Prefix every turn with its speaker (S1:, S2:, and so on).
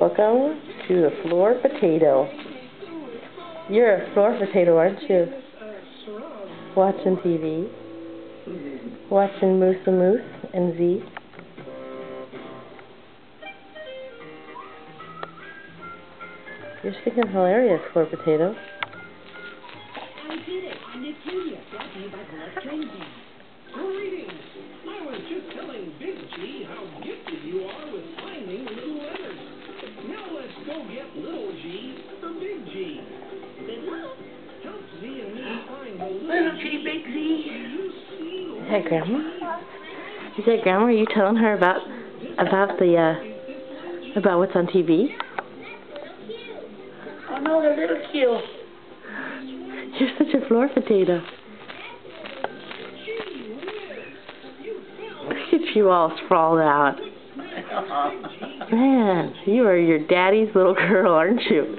S1: Welcome to the floor potato. You're a floor potato, aren't you? Watching TV. Watching Moose and Moose and Z. You're singing hilarious, floor potato.
S2: I did it. I'm Nick Jr. Brought to you by Collect Train Gas.
S3: Greetings. I was just telling Big G how gifted you are with finding little letters. Now let's go get little G for Big G. Help Z and me find the little G, Big Z.
S1: Is that Grandma? Is that Grandma? Are you telling her about what's on TV?
S2: Oh no, they're little cute.
S1: You're such a floor potato. Look at you all sprawled out. Man, you are your daddy's little girl, aren't you?